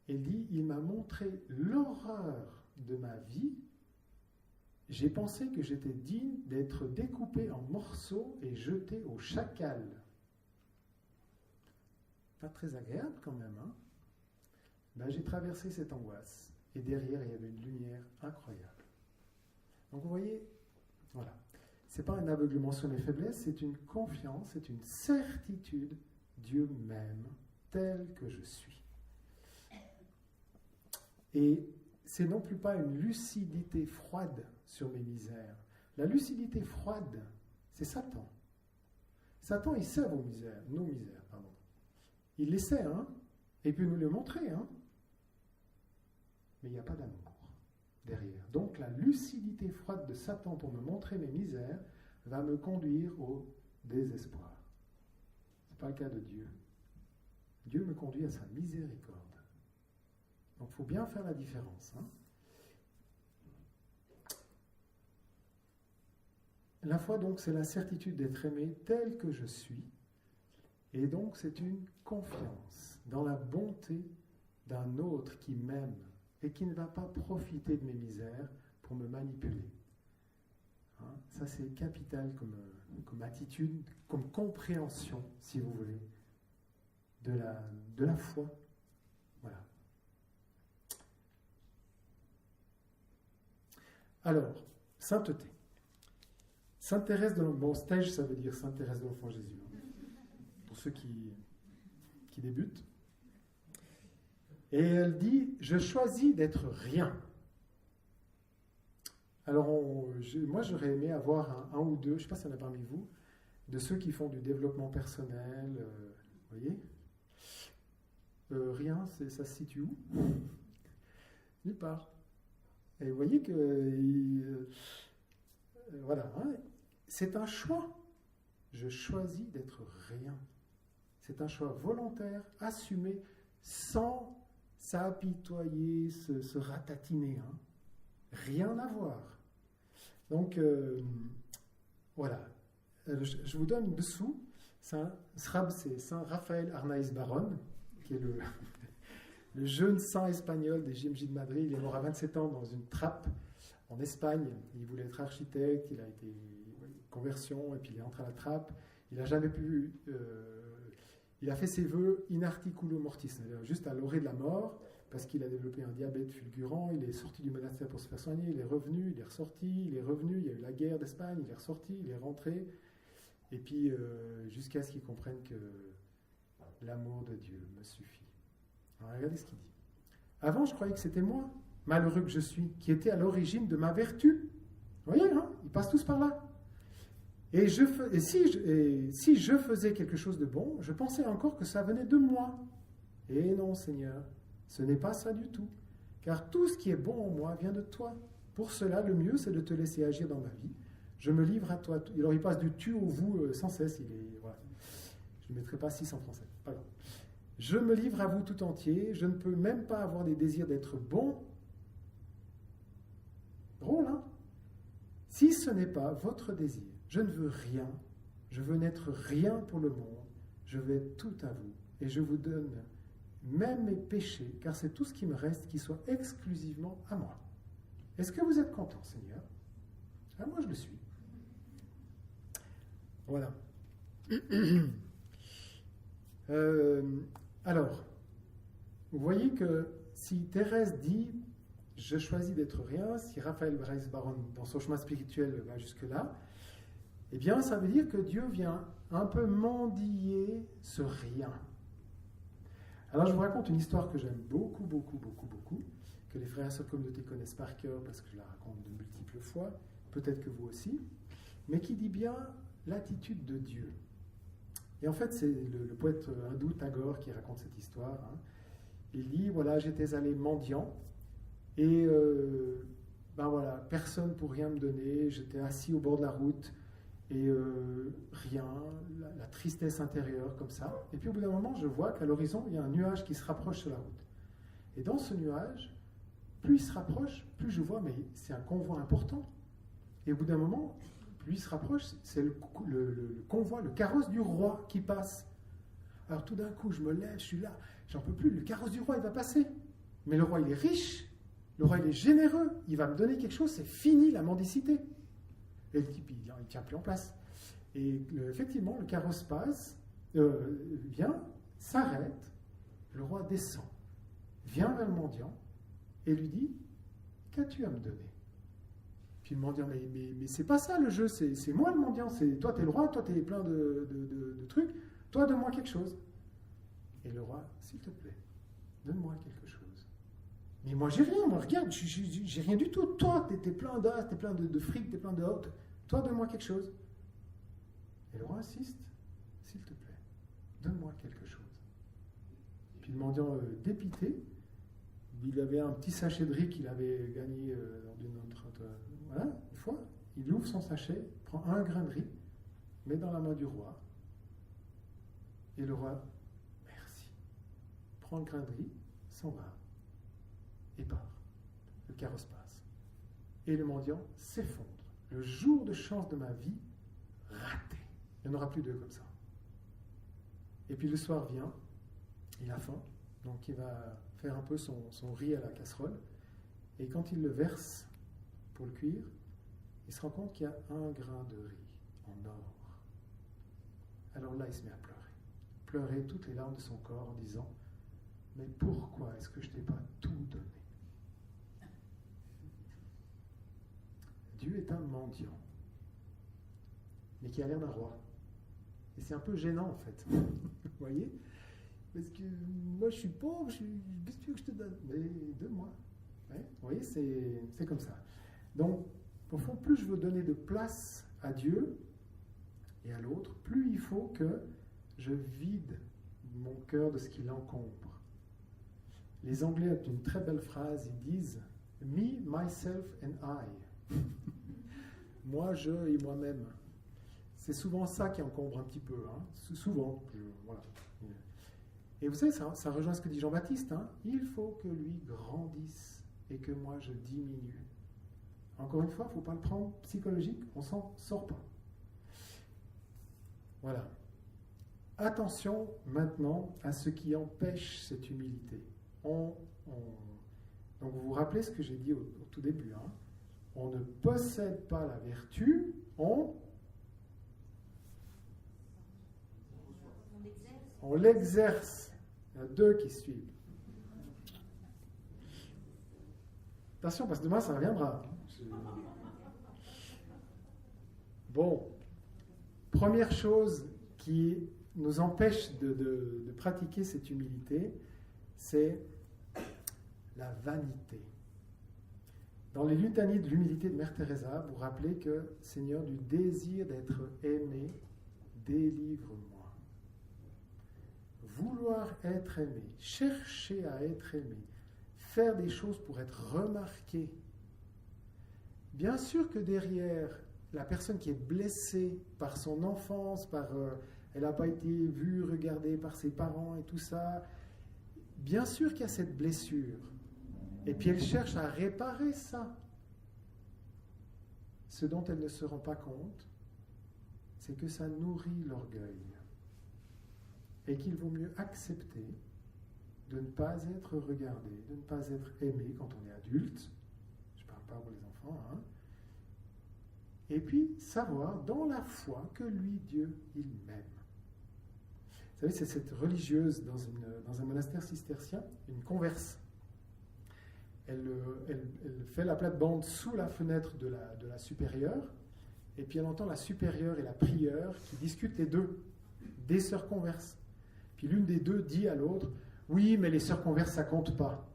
elle dit, il m'a montré l'horreur de ma vie, j'ai pensé que j'étais digne d'être découpé en morceaux et jeté au chacal. Pas très agréable quand même, hein? j'ai traversé cette angoisse. Et derrière, il y avait une lumière incroyable. Donc vous voyez, voilà. Ce n'est pas un aveuglement sur mes faiblesses, c'est une confiance, c'est une certitude. Dieu m'aime tel que je suis. Et c'est non plus pas une lucidité froide sur mes misères. La lucidité froide, c'est Satan. Satan, il sait nos misères, pardon. Il les sait, hein, et il peut nous les montrer, hein. Mais il n'y a pas d'amour derrière. Donc la lucidité froide de Satan pour me montrer mes misères va me conduire au désespoir. Ce n'est pas le cas de Dieu. Dieu me conduit à sa miséricorde. Donc il faut bien faire la différence, hein. La foi, donc, c'est la certitude d'être aimé tel que je suis. Et donc, c'est une confiance dans la bonté d'un autre qui m'aime et qui ne va pas profiter de mes misères pour me manipuler. Hein, ça, c'est capital comme attitude, comme compréhension, si vous voulez, de la foi. Voilà. Alors, sainteté. Sainte Thérèse de l'Enfant, bon, stage, ça veut dire Sainte Thérèse de l'Enfant Jésus, hein, pour ceux qui débutent. Et elle dit, je choisis d'être rien. Alors, moi, j'aurais aimé avoir un ou deux, je ne sais pas s'il y en a parmi vous, de ceux qui font du développement personnel, vous voyez, rien, ça se situe où? Nulle part. Et vous voyez que, voilà, hein, c'est un choix. Je choisis d'être rien. C'est un choix volontaire, assumé, sans s'apitoyer, se ratatiner. Hein. Rien à voir. Donc, voilà. Je vous donne dessous, c'est Saint Raphaël Arnaiz Baron, qui est le jeune saint espagnol des JMJ de Madrid. Il est mort à 27 ans dans une trappe en Espagne. Il voulait être architecte, il a été conversion, et puis il est entré à la trappe. Il n'a jamais pu... il a fait ses vœux in articulo mortis, c'est-à-dire juste à l'orée de la mort, parce qu'il a développé un diabète fulgurant. Il est sorti du monastère pour se faire soigner, il est revenu, il est ressorti, il est revenu, il y a eu la guerre d'Espagne, il est ressorti, il est rentré, et puis jusqu'à ce qu'il comprenne que l'amour de Dieu me suffit. Alors regardez ce qu'il dit. Avant, je croyais que c'était moi, malheureux que je suis, qui était à l'origine de ma vertu. Vous voyez, hein, ils passent tous par là. Et si je faisais quelque chose de bon, je pensais encore que ça venait de moi. Et non, Seigneur, ce n'est pas ça du tout. Car tout ce qui est bon en moi vient de toi. Pour cela, le mieux, c'est de te laisser agir dans ma vie. Je me livre à toi. Alors, il passe du tu au vous sans cesse. Voilà. Je ne mettrai pas 6 en français. Pas grave. Je me livre à vous tout entier. Je ne peux même pas avoir des désirs d'être bon. Drôle, hein? Si ce n'est pas votre désir, je ne veux rien. Je veux n'être rien pour le monde. Je veux être tout à vous. Et je vous donne même mes péchés, car c'est tout ce qui me reste qui soit exclusivement à moi. Est-ce que vous êtes content, Seigneur? Ah, moi, je le suis. Voilà. Alors, vous voyez que si Thérèse dit « je choisis d'être rien », si Raphaël Arnaiz Baron, dans son chemin spirituel, va jusque-là, eh bien, ça veut dire que Dieu vient un peu mendiller ce rien. Alors, je vous raconte une histoire que j'aime beaucoup, que les frères et sœurs de communauté connaissent par cœur, parce que je la raconte de multiples fois, peut-être que vous aussi, mais qui dit bien l'attitude de Dieu. Et en fait, c'est le poète hindou Tagore qui raconte cette histoire. Hein. Il dit, voilà, j'étais allé mendiant, et voilà, personne pour rien me donner, j'étais assis au bord de la route, et rien, la tristesse intérieure comme ça. Et puis au bout d'un moment, je vois qu'à l'horizon, il y a un nuage qui se rapproche sur la route. Et dans ce nuage, plus il se rapproche, plus je vois, mais c'est un convoi important. Et au bout d'un moment, plus il se rapproche, c'est le convoi, le carrosse du roi qui passe. Alors tout d'un coup, je me lève, je suis là, j'en peux plus, le carrosse du roi, il va passer. Mais le roi, il est riche, le roi, il est généreux, il va me donner quelque chose, c'est fini la mendicité. Et le type, il ne tient plus en place. Et effectivement, le carrosse passe, vient, s'arrête, le roi descend. vient vers le mendiant et lui dit, qu'as-tu à me donner? Puis le mendiant, mais c'est pas ça le jeu, c'est moi le mendiant, toi t'es le roi, toi t'es plein de trucs, toi donne-moi quelque chose. Et le roi, s'il te plaît, donne-moi quelque chose. Mais moi j'ai rien, moi regarde, j'ai rien du tout, toi t'es plein d'as, t'es plein de fric, t'es plein de hôtes, toi donne-moi quelque chose. Et le roi insiste, s'il te plaît, donne-moi quelque chose. Puis le mendiant dépité, il avait un petit sachet de riz qu'il avait gagné lors d'une autre. Voilà, une fois, il ouvre son sachet, prend un grain de riz, met dans la main du roi, et le roi, merci, prend le grain de riz, s'en va, et part. Le carrosse passe. Et le mendiant s'effondre. Le jour de chance de ma vie, raté. Il n'y en aura plus deux comme ça. Et puis le soir vient, il a faim, donc il va faire un peu son riz à la casserole, et quand il le verse pour le cuire, il se rend compte qu'il y a un grain de riz en or. Alors là, il se met à pleurer toutes les larmes de son corps en disant, mais pourquoi est-ce que je t'ai pas tout donné? Dieu est un mendiant, mais qui a l'air d'un roi. Et c'est un peu gênant en fait. Vous voyez? Parce que moi je suis pauvre, qu'est-ce que tu veux que je te donne? Mais donne-moi. Ouais, vous voyez, c'est comme ça. Donc, au fond, plus je veux donner de place à Dieu et à l'autre, plus il faut que je vide mon cœur de ce qui l'encombre. Les Anglais ont une très belle phrase, ils disent « Me, myself and I ». Moi, je et moi-même. C'est souvent ça qui encombre un petit peu. Hein. Souvent. Voilà. Et vous savez, ça rejoint ce que dit Jean-Baptiste. Hein. Il faut que lui grandisse et que moi je diminue. Encore une fois, il ne faut pas le prendre psychologique, on s'en sort pas. Voilà. Attention maintenant à ce qui empêche cette humilité. Donc vous vous rappelez ce que j'ai dit au tout début. Hein. On ne possède pas la vertu, on l'exerce. Il y en a deux qui suivent. Attention, parce que demain, ça reviendra. Bon, première chose qui nous empêche de pratiquer cette humilité, c'est la vanité. Dans les litanies de l'humilité de Mère Teresa, vous rappelez que Seigneur, du désir d'être aimé, délivre-moi. Vouloir être aimé, chercher à être aimé, faire des choses pour être remarqué. Bien sûr que derrière la personne qui est blessée par son enfance, elle n'a pas été vue, regardée par ses parents et tout ça, bien sûr qu'il y a cette blessure. Et puis elle cherche à réparer ça. Ce dont elle ne se rend pas compte, c'est que ça nourrit l'orgueil. Et qu'il vaut mieux accepter de ne pas être regardé, de ne pas être aimé quand on est adulte. Je ne parle pas pour les enfants. Hein. Et puis savoir dans la foi que lui, Dieu, il m'aime. Vous savez, c'est cette religieuse dans un monastère cistercien, une converse. Elle fait la plate-bande sous la fenêtre de la supérieure, et puis elle entend la supérieure et la prieure qui discutent les deux, des sœurs converses. Puis l'une des deux dit à l'autre, « Oui, mais les sœurs converses, ça compte pas. »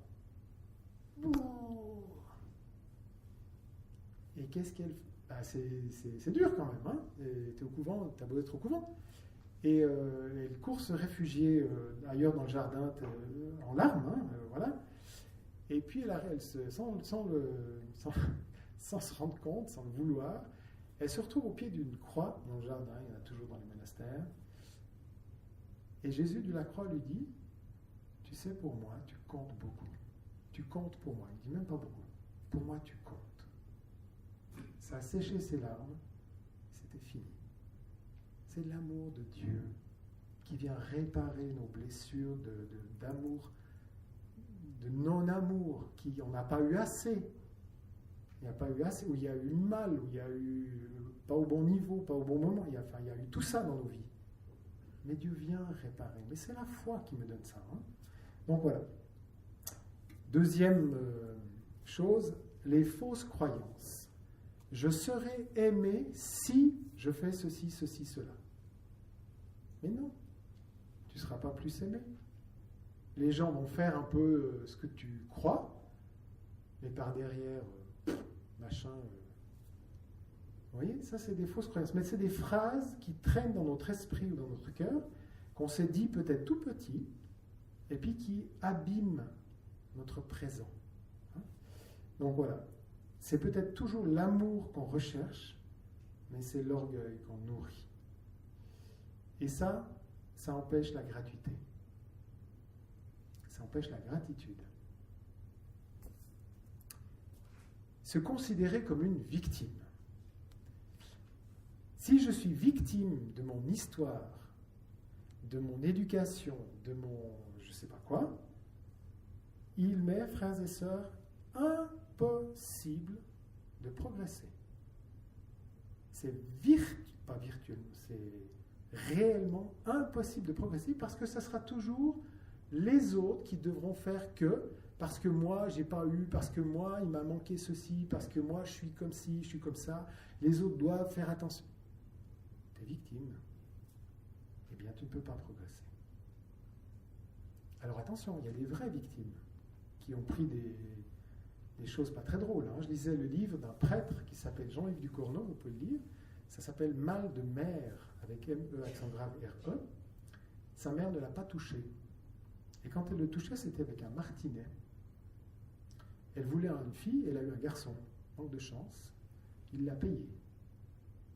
Et qu'est-ce qu'elle fait? Bah, c'est dur quand même, hein. T'es au couvent, t'as beau être au couvent. Et elle court se réfugier ailleurs dans le jardin en larmes, hein, voilà. Et puis sans se rendre compte, sans le vouloir, elle se retrouve au pied d'une croix dans le jardin, il y en a toujours dans les monastères. Et Jésus de la croix lui dit, tu sais, pour moi, tu comptes beaucoup. Tu comptes pour moi. Il dit même pas beaucoup. Pour moi, tu comptes. Ça a séché ses larmes, c'était fini. C'est l'amour de Dieu qui vient réparer nos blessures d'amour, de non-amour, on n'a pas eu assez. Il n'y a pas eu assez, où il y a eu mal, où il y a eu pas au bon niveau, pas au bon moment. Il y a eu tout ça dans nos vies. Mais Dieu vient réparer. Mais c'est la foi qui me donne ça. Hein. Donc voilà. Deuxième chose, les fausses croyances. Je serai aimé si je fais ceci, ceci, cela. Mais non, tu ne seras pas plus aimé. Les gens vont faire un peu ce que tu crois, mais par derrière, machin. Vous voyez, ça c'est des fausses croyances. Mais c'est des phrases qui traînent dans notre esprit ou dans notre cœur, qu'on s'est dit peut-être tout petit, et puis qui abîment notre présent. Donc voilà, c'est peut-être toujours l'amour qu'on recherche, mais c'est l'orgueil qu'on nourrit. Et ça empêche la gratuité. Ça empêche la gratitude. Se considérer comme une victime. Si je suis victime de mon histoire, de mon éducation, de mon je ne sais pas quoi, il m'est, frères et sœurs, impossible de progresser. C'est pas virtuel, c'est réellement impossible de progresser parce que ça sera toujours les autres qui devront faire que, parce que moi j'ai pas eu, parce que moi il m'a manqué ceci, parce que moi je suis comme ci, je suis comme ça, les autres doivent faire attention. Tu es victime, eh bien tu ne peux pas progresser. Alors attention, il y a des vraies victimes qui ont pris des choses pas très drôles. Je lisais le livre d'un prêtre qui s'appelle Jean-Yves Ducournau, vous pouvez le lire. Ça s'appelle Mal de mère, avec M-E accent grave R-E. Sa mère ne l'a pas touché. Et quand elle le touchait, c'était avec un martinet. Elle voulait une fille, elle a eu un garçon. Manque de chance. Il l'a payé.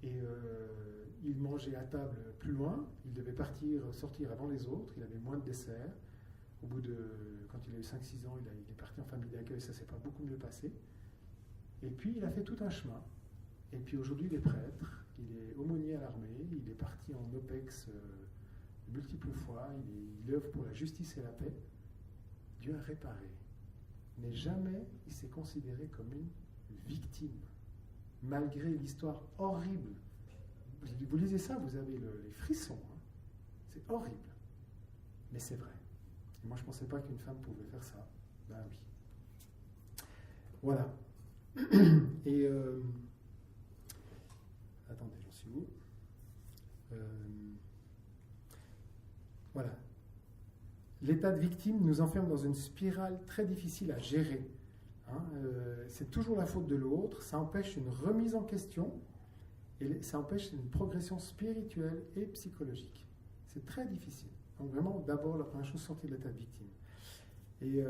Et il mangeait à table plus loin. Il devait sortir avant les autres. Il avait moins de dessert. Au bout quand il a eu 5-6 ans, il est parti en famille d'accueil, ça s'est pas beaucoup mieux passé. Et puis il a fait tout un chemin. Et puis aujourd'hui il est prêtre, il est aumônier à l'armée, il est parti en OPEX de multiples fois, il œuvre pour la justice et la paix. Dieu a réparé. Mais jamais il s'est considéré comme une victime, malgré l'histoire horrible. Vous lisez ça, vous avez les frissons. C'est horrible. Mais c'est vrai. Et moi, je ne pensais pas qu'une femme pouvait faire ça. Ben oui. Voilà. Et attendez, j'en suis où? Voilà. L'état de victime nous enferme dans une spirale très difficile à gérer. C'est toujours la faute de l'autre. Ça empêche une remise en question et ça empêche une progression spirituelle et psychologique. C'est très difficile. Donc vraiment, d'abord, la première chose, sortir de l'état de victime. Et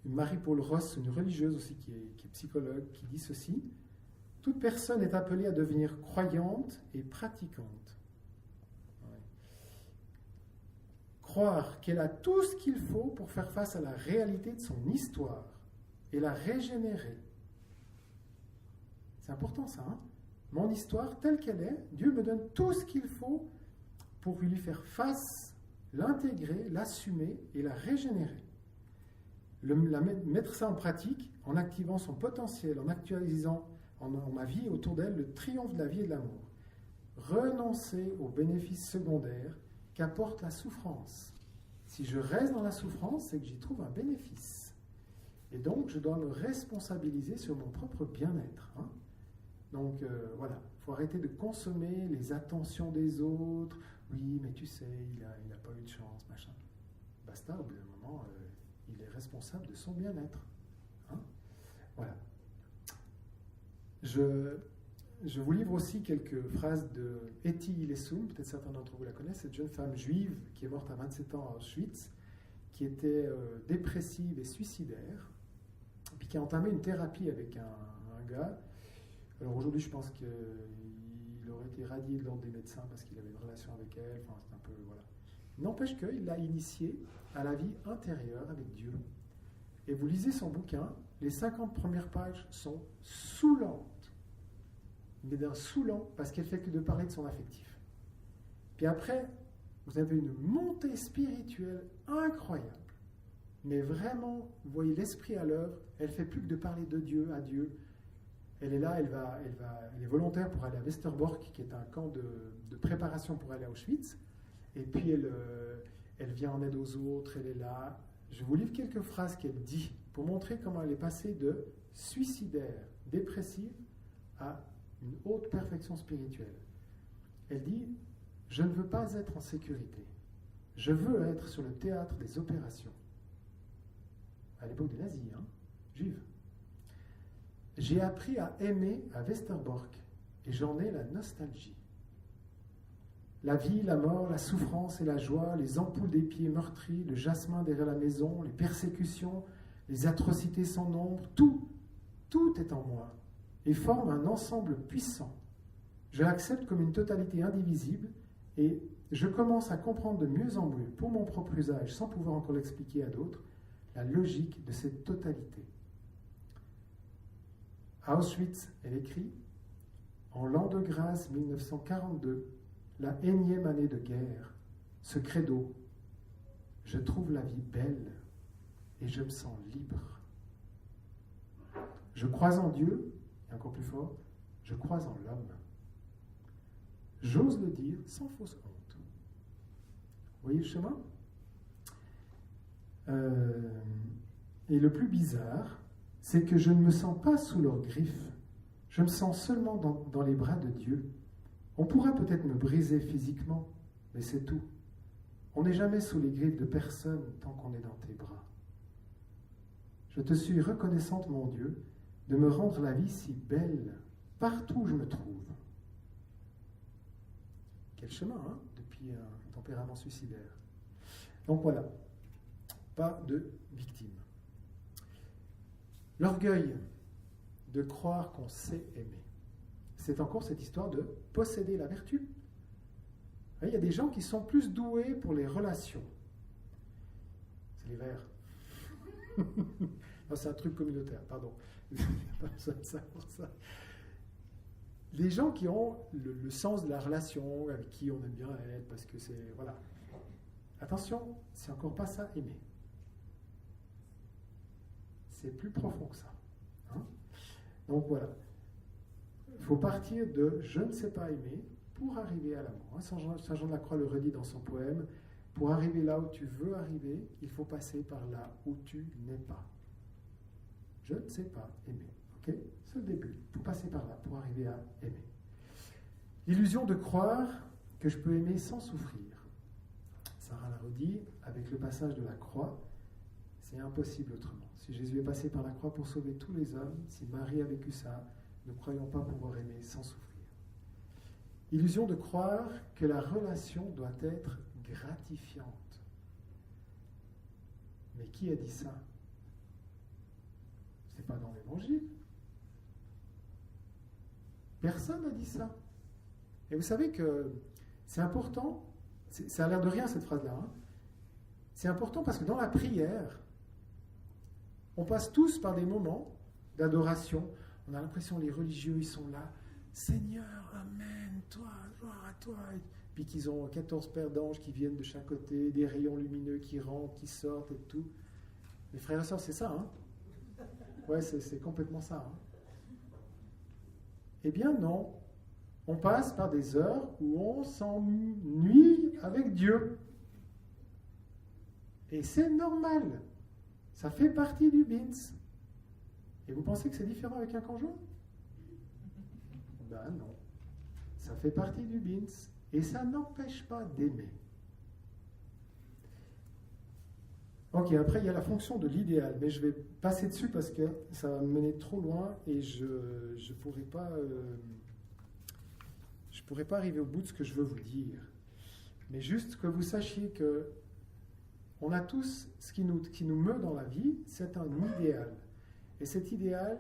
Marie-Paul Ross, une religieuse aussi qui est psychologue, qui dit ceci: toute personne est appelée à devenir croyante et pratiquante. Ouais. Croire qu'elle a tout ce qu'il faut pour faire face à la réalité de son histoire et la régénérer. C'est important ça, hein? Mon histoire telle qu'elle est, Dieu me donne tout ce qu'il faut pour lui faire face, l'intégrer, l'assumer et la régénérer. Mettre ça en pratique en activant son potentiel, en actualisant en ma vie autour d'elle le triomphe de la vie et de l'amour. Renoncer aux bénéfices secondaires qu'apporte la souffrance. Si je reste dans la souffrance, c'est que j'y trouve un bénéfice. Et donc, je dois me responsabiliser sur mon propre bien-être. Donc, voilà, il faut arrêter de consommer les attentions des autres. Oui, mais tu sais, il n'a pas eu de chance, machin. Basta, au bout d'un moment, il est responsable de son bien-être. Voilà. Je vous livre aussi quelques phrases de Etty Hillesum, peut-être certains d'entre vous la connaissent, cette jeune femme juive qui est morte à 27 ans à Auschwitz, qui était dépressive et suicidaire, puis qui a entamé une thérapie avec un gars. Alors aujourd'hui, je pense qu'il aurait été radié de l'ordre des médecins parce qu'il avait une relation avec elle, enfin c'est un peu, voilà. N'empêche qu'il l'a initié à la vie intérieure avec Dieu. Et vous lisez son bouquin, les 50 premières pages sont saoulantes, mais d'un saoulant parce qu'elle fait que de parler de son affectif. Puis après, vous avez une montée spirituelle incroyable. Mais vraiment, vous voyez l'esprit à l'œuvre, elle fait plus que de parler de Dieu à Dieu. Elle est là, elle est volontaire pour aller à Westerbork, qui est un camp de préparation pour aller à Auschwitz. Et puis elle vient en aide aux autres, elle est là. Je vous livre quelques phrases qu'elle dit pour montrer comment elle est passée de suicidaire, dépressive, à une haute perfection spirituelle. Elle dit « Je ne veux pas être en sécurité. Je veux être sur le théâtre des opérations. » À l'époque des nazis, juive. « J'ai appris à aimer à Westerbork et j'en ai la nostalgie. La vie, la mort, la souffrance et la joie, les ampoules des pieds meurtris, le jasmin derrière la maison, les persécutions, les atrocités sans nombre, tout est en moi et forme un ensemble puissant. Je l'accepte comme une totalité indivisible et je commence à comprendre de mieux en mieux, pour mon propre usage, sans pouvoir encore l'expliquer à d'autres, la logique de cette totalité. » À Auschwitz, elle écrit « En l'an de grâce 1942, la énième année de guerre, ce credo, je trouve la vie belle et je me sens libre. Je crois en Dieu, et encore plus fort, je crois en l'homme. J'ose le dire sans fausse honte. » Vous voyez le chemin ? Et le plus bizarre, c'est que je ne me sens pas sous leurs griffes. Je me sens seulement dans les bras de Dieu. On pourra peut-être me briser physiquement, mais c'est tout. On n'est jamais sous les griffes de personne tant qu'on est dans tes bras. Je te suis reconnaissante, mon Dieu, de me rendre la vie si belle, partout où je me trouve. Quel chemin, depuis un tempérament suicidaire. Donc voilà, pas de victime. L'orgueil de croire qu'on sait aimer. C'est encore cette histoire de posséder la vertu. Il y a des gens qui sont plus doués pour les relations. C'est les verts. Non, c'est un truc communautaire, pardon. Il n'y a pas besoin de ça pour ça. Les gens qui ont le sens de la relation, avec qui on aime bien être, parce que c'est... Voilà. Attention, c'est encore pas ça, aimer. C'est plus profond que ça. Donc voilà. Il faut partir de « je ne sais pas aimer » pour arriver à l'amour. Saint Jean de la Croix le redit dans son poème. Pour arriver là où tu veux arriver, il faut passer par là où tu n'es pas. Je ne sais pas aimer. Okay, c'est le début. Il faut passer par là pour arriver à aimer. L'illusion de croire que je peux aimer sans souffrir. Sarah l'a redit, avec le passage de la croix, c'est impossible autrement. Si Jésus est passé par la croix pour sauver tous les hommes, si Marie a vécu ça, ne croyons pas pouvoir aimer sans souffrir. Illusion de croire que la relation doit être gratifiante. Mais qui a dit ça? C'est pas dans l'Évangile. Personne n'a dit ça. Et vous savez que c'est important, ça a l'air de rien cette phrase-là, c'est important parce que dans la prière, on passe tous par des moments d'adoration. On a l'impression que les religieux, ils sont là. Seigneur, Amen, toi, gloire à toi. Puis qu'ils ont 14 paires d'anges qui viennent de chaque côté, des rayons lumineux qui rentrent, qui sortent et tout. Les frères et sœurs, c'est ça, Ouais, c'est complètement ça. Eh bien non. On passe par des heures où on s'ennuie avec Dieu. Et c'est normal. Ça fait partie du BINS. Et vous pensez que c'est différent avec un conjoint? Ben non. Ça fait partie du BINS. Et ça n'empêche pas d'aimer. Ok, après il y a la fonction de l'idéal. Mais je vais passer dessus parce que ça va me mener trop loin et je ne pourrai pas... je ne pourrai pas arriver au bout de ce que je veux vous dire. Mais juste que vous sachiez que on a tous ce qui nous meut dans la vie, c'est un idéal. Et cet idéal,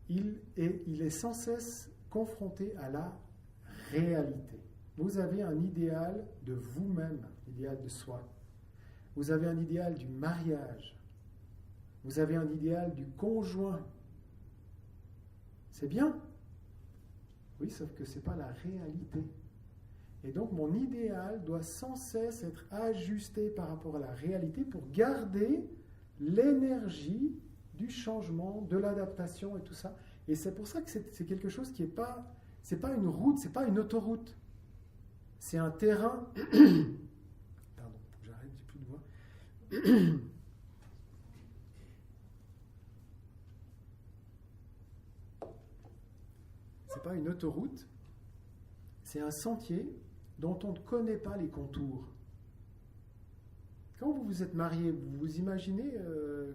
il est sans cesse confronté à la réalité. Vous avez un idéal de vous-même, l'idéal de soi. Vous avez un idéal du mariage. Vous avez un idéal du conjoint. C'est bien. Oui, sauf que ce n'est pas la réalité. Et donc, mon idéal doit sans cesse être ajusté par rapport à la réalité pour garder l'énergie du changement, de l'adaptation et tout ça. Et c'est pour ça que c'est quelque chose qui n'est pas... C'est pas une route, c'est pas une autoroute. C'est un terrain... Pardon, faut que j'arrête, j'ai plus de voix. c'est pas une autoroute, c'est un sentier dont on ne connaît pas les contours. Quand vous vous êtes marié, vous vous imaginez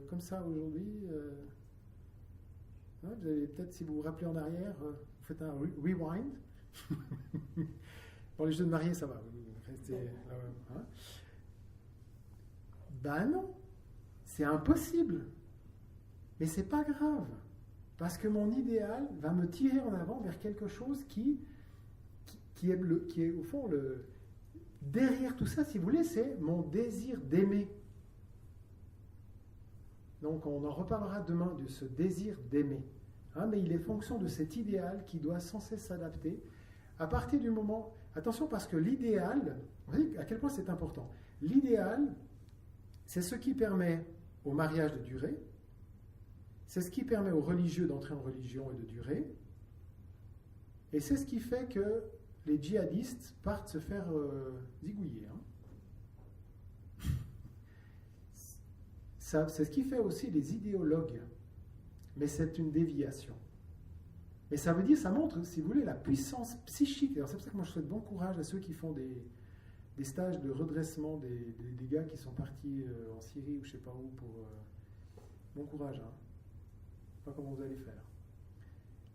comme ça aujourd'hui vous avez peut-être, si vous vous rappelez en arrière, vous faites un rewind. Pour les jeux de mariés, ça va. Restez là, hein. Ben non, c'est impossible. Mais c'est pas grave, parce que mon idéal va me tirer en avant vers quelque chose qui est au fond derrière tout ça, si vous voulez, c'est mon désir d'aimer. Donc on en reparlera demain de ce désir d'aimer. Hein, mais il est fonction de cet idéal qui doit sans cesse s'adapter. À partir du moment... Attention, parce que l'idéal, vous voyez à quel point c'est important. L'idéal, c'est ce qui permet au mariage de durer, c'est ce qui permet aux religieux d'entrer en religion et de durer, et c'est ce qui fait que les djihadistes partent se faire zigouiller. Hein. C'est ce qui fait aussi les idéologues, mais c'est une déviation. Mais ça veut dire, ça montre, si vous voulez, la puissance psychique. Alors c'est pour ça que moi je souhaite bon courage à ceux qui font des stages de redressement des gars qui sont partis en Syrie ou je ne sais pas où pour... bon courage, hein. Je ne sais pas comment vous allez faire.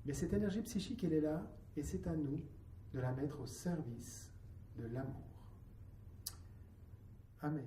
Mais cette énergie psychique, elle est là, et c'est à nous de la mettre au service de l'amour. Amen.